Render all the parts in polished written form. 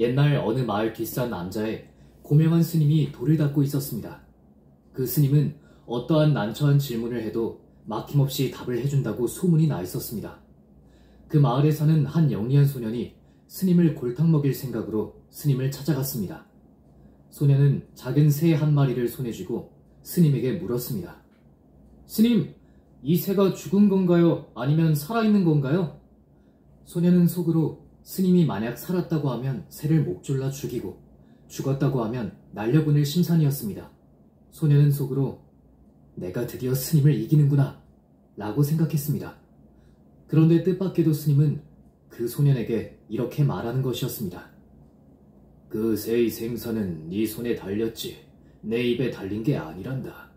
옛날 어느 마을 뒷산 남자에 고명한 스님이 돌을 닦고 있었습니다. 그 스님은 어떠한 난처한 질문을 해도 막힘없이 답을 해준다고 소문이 나 있었습니다. 그 마을에 사는 한 영리한 소년이 스님을 골탕 먹일 생각으로 스님을 찾아갔습니다. 소년은 작은 새 한 마리를 손에 쥐고 스님에게 물었습니다. 스님, 이 새가 죽은 건가요? 아니면 살아있는 건가요? 소년은 속으로 스님이 만약 살았다고 하면 새를 목졸라 죽이고 죽었다고 하면 날려보낼 심산이었습니다. 소년은 속으로 내가 드디어 스님을 이기는구나 라고 생각했습니다. 그런데 뜻밖에도 스님은 그 소년에게 이렇게 말하는 것이었습니다. 그 새의 생사는 네 손에 달렸지 내 입에 달린 게 아니란다.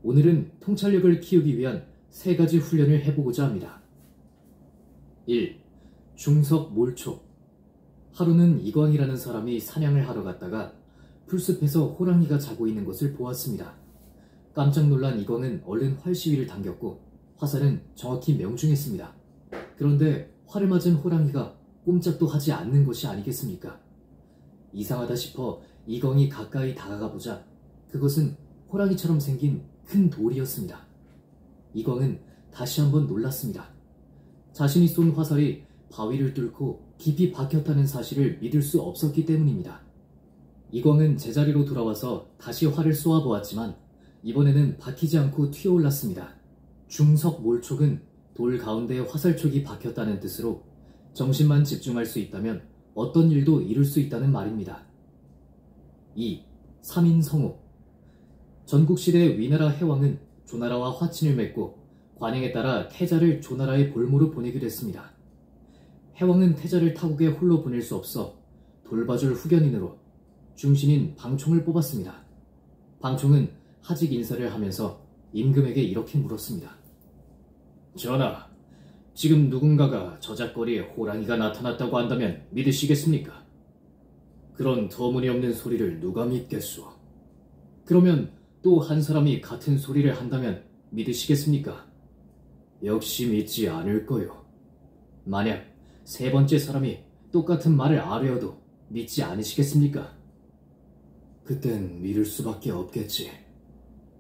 오늘은 통찰력을 키우기 위한 3가지 훈련을 해보고자 합니다. 1. 중석 몰촉. 하루는 이광이라는 사람이 사냥을 하러 갔다가 풀숲에서 호랑이가 자고 있는 것을 보았습니다. 깜짝 놀란 이광은 얼른 활 시위를 당겼고 화살은 정확히 명중했습니다. 그런데 활을 맞은 호랑이가 꼼짝도 하지 않는 것이 아니겠습니까? 이상하다 싶어 이광이 가까이 다가가 보자 그것은 호랑이처럼 생긴 큰 돌이었습니다. 이광은 다시 한번 놀랐습니다. 자신이 쏜 화살이 바위를 뚫고 깊이 박혔다는 사실을 믿을 수 없었기 때문입니다. 이광은 제자리로 돌아와서 다시 활을 쏘아보았지만 이번에는 박히지 않고 튀어올랐습니다. 중석몰촉은 돌 가운데에 화살촉이 박혔다는 뜻으로 정신만 집중할 수 있다면 어떤 일도 이룰 수 있다는 말입니다. 2. 삼인성호. 전국시대 위나라 해왕은 조나라와 화친을 맺고 관행에 따라 태자를 조나라의 볼모로 보내기로 했습니다. 해왕은 태자를 타국에 홀로 보낼 수 없어 돌봐줄 후견인으로 중신인 방총을 뽑았습니다. 방총은 하직 인사를 하면서 임금에게 이렇게 물었습니다. 전하, 지금 누군가가 저작거리에 호랑이가 나타났다고 한다면 믿으시겠습니까? 그런 터무니없는 소리를 누가 믿겠소? 그러면 또 한 사람이 같은 소리를 한다면 믿으시겠습니까? 역시 믿지 않을 거요. 만약 3번째 사람이 똑같은 말을 아뢰어도 믿지 않으시겠습니까? 그땐 믿을 수밖에 없겠지.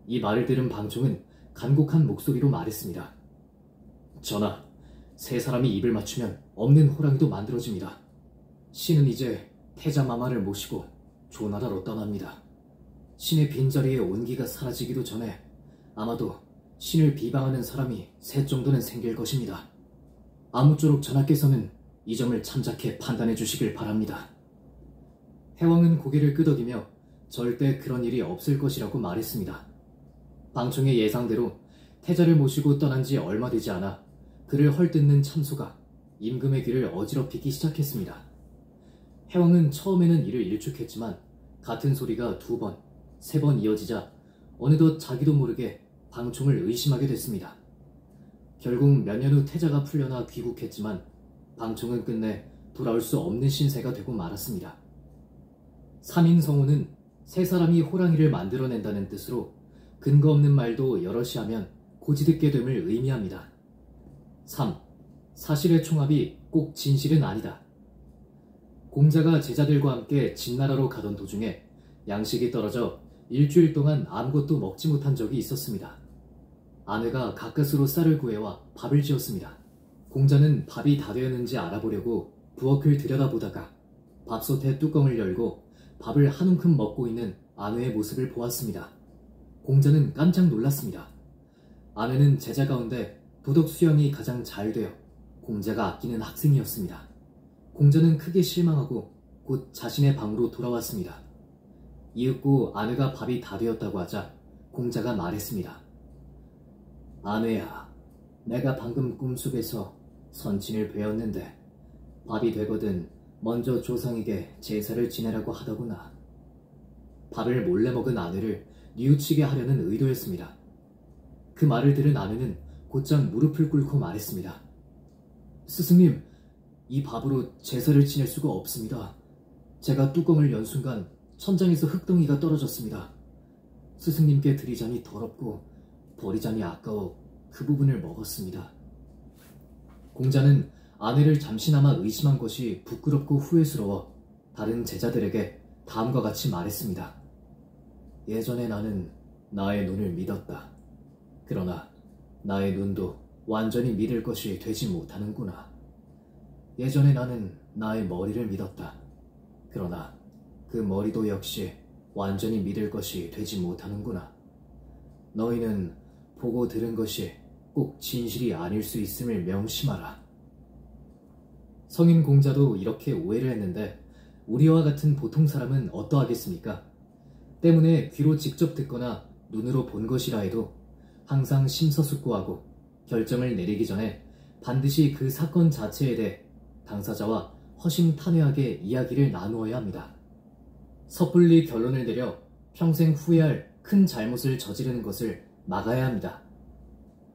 이 말을 들은 방총은 간곡한 목소리로 말했습니다. 전하, 3사람이 입을 맞추면 없는 호랑이도 만들어집니다. 신은 이제 태자마마를 모시고 조나라로 떠납니다. 신의 빈자리에 온기가 사라지기도 전에 아마도 신을 비방하는 사람이 3 정도는 생길 것입니다. 아무쪼록 전하께서는 이 점을 참작해 판단해 주시길 바랍니다. 해왕은 고개를 끄덕이며 절대 그런 일이 없을 것이라고 말했습니다. 방총의 예상대로 태자를 모시고 떠난 지 얼마 되지 않아 그를 헐뜯는 참소가 임금의 귀를 어지럽히기 시작했습니다. 해왕은 처음에는 이를 일축했지만 같은 소리가 2번, 3번 이어지자 어느덧 자기도 모르게 방총을 의심하게 됐습니다. 결국 몇 년 후 태자가 풀려나 귀국했지만 방총은 끝내 돌아올 수 없는 신세가 되고 말았습니다. 삼인성호는 3사람이 호랑이를 만들어낸다는 뜻으로 근거 없는 말도 여럿이 하면 고지듣게 됨을 의미합니다. 3. 사실의 총합이 꼭 진실은 아니다. 공자가 제자들과 함께 진나라로 가던 도중에 양식이 떨어져 일주일 동안 아무것도 먹지 못한 적이 있었습니다. 아내가 가까스로 쌀을 구해와 밥을 지었습니다. 공자는 밥이 다 되었는지 알아보려고 부엌을 들여다보다가 밥솥의 뚜껑을 열고 밥을 한 움큼 먹고 있는 아내의 모습을 보았습니다. 공자는 깜짝 놀랐습니다. 아내는 제자 가운데 도덕 수양이 가장 잘 되어 공자가 아끼는 학생이었습니다. 공자는 크게 실망하고 곧 자신의 방으로 돌아왔습니다. 이윽고 아내가 밥이 다 되었다고 하자 공자가 말했습니다. 아내야, 내가 방금 꿈속에서 선친을 뵈었는데 밥이 되거든 먼저 조상에게 제사를 지내라고 하더구나. 밥을 몰래 먹은 아내를 뉘우치게 하려는 의도였습니다. 그 말을 들은 아내는 곧장 무릎을 꿇고 말했습니다. 스승님, 이 밥으로 제사를 지낼 수가 없습니다. 제가 뚜껑을 연 순간 천장에서 흙덩이가 떨어졌습니다. 스승님께 드리자니 더럽고 버리자니 아까워 그 부분을 먹었습니다. 공자는 아내를 잠시나마 의심한 것이 부끄럽고 후회스러워 다른 제자들에게 다음과 같이 말했습니다. 예전에 나는 나의 눈을 믿었다. 그러나 나의 눈도 완전히 믿을 것이 되지 못하는구나. 예전에 나는 나의 머리를 믿었다. 그러나 그 머리도 역시 완전히 믿을 것이 되지 못하는구나. 너희는 보고 들은 것이 꼭 진실이 아닐 수 있음을 명심하라. 성인 공자도 이렇게 오해를 했는데 우리와 같은 보통 사람은 어떠하겠습니까? 때문에 귀로 직접 듣거나 눈으로 본 것이라 해도 항상 심서숙고하고 결정을 내리기 전에 반드시 그 사건 자체에 대해 당사자와 허심탄회하게 이야기를 나누어야 합니다. 섣불리 결론을 내려 평생 후회할 큰 잘못을 저지르는 것을 막아야 합니다.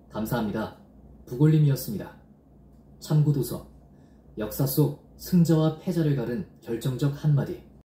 감사합니다. 부골님이었습니다. 참고도서 역사 속 승자와 패자를 가른 결정적 한마디.